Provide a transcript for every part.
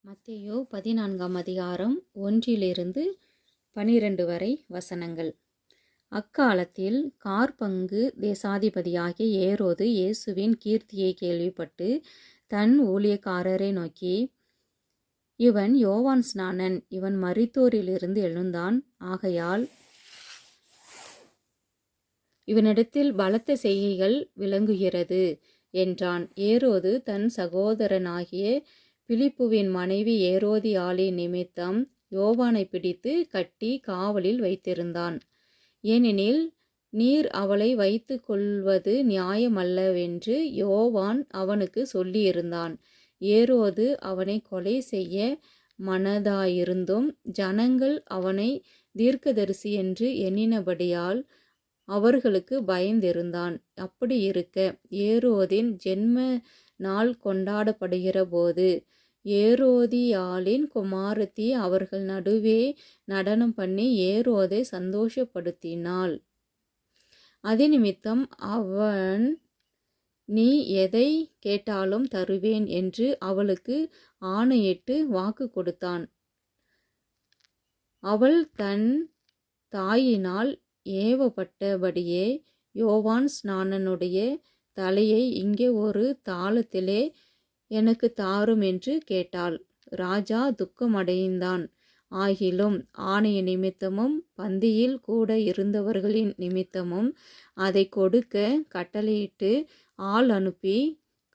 மத்தேயு 14ஆம் அதிகாரம் 1-12 வரை வசனங்கள். அக்காலத்தில் காற்பங்கு தேசாதிபதியாகிய ஏரோது இயேசுவின் கீர்த்தியை கேள்விப்பட்டு தன் ஊழியக்காரரை நோக்கி, இவன் யோவான் ஸ்நானன், இவன் மரித்தோரிலிருந்து எழுந்தான், ஆகையால் இவனிடத்தில் பலத்த செய்கைகள் விளங்குகிறது என்றான். ஏரோது தன் சகோதரனாகிய பிலிப்புவின் மனைவி ஏரோதியாளின் நிமித்தம் யோவானை பிடித்து கட்டி காவலில் வைத்திருந்தான். ஏனெனில் நீர் அவளை வைத்து கொள்வது நியாயமல்லவென்று யோவான் அவனுக்கு சொல்லியிருந்தான். ஏரோது அவனை கொலை செய்ய மனதாயிருந்தும் ஜனங்கள் அவனை தீர்க்கதரிசி என்று எண்ணினபடியால் அவர்களுக்கு பயந்திருந்தான். அப்படி இருக்க ஏரோதின் ஜென்ம நாள் கொண்டாடப்படுகிற போது ஏரோதியாளின் குமாரத்தி அவர்கள் நடுவே நடனம் பண்ணி ஏரோதை சந்தோஷப்படுத்தினாள். அதிநிமித்தம் அவன், நீ எதை கேட்டாலும் தருவேன் என்று அவளுக்கு ஆணையிட்டு வாக்கு கொடுத்தான். அவள் தன் தாயினால் ஏவப்பட்டபடியே யோவான் ஸ்நானனுடைய தலையை இங்கே ஒரு தாளத்திலே எனக்கு தாரும் என்று கேட்டாள். ராஜா துக்கமடைந்தான். ஆகிலும் ஆணைய நிமித்தமும் பந்தியில் கூட இருந்தவர்களின் நிமித்தமும் அதை கொடுக்க கட்டளையிட்டு ஆள் அனுப்பி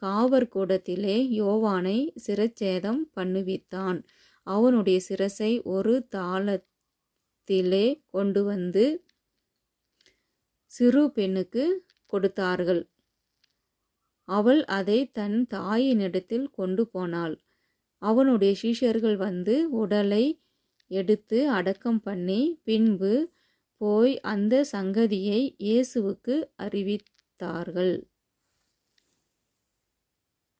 காவற்கூடத்திலே யோவானை சிரச்சேதம் பண்ணுவித்தான். அவனுடைய சிரசை ஒரு தாளத்திலே கொண்டு வந்து சிறு பெண்ணுக்கு கொடுத்தார்கள். அவள் அதை தன் தாயினிடத்தில் கொண்டு போனாள். அவனுடைய சீஷர்கள் வந்து உடலை எடுத்து அடக்கம் பண்ணி பின்பு போய் அந்த சங்கதியை இயேசுவுக்கு அறிவித்தார்கள்.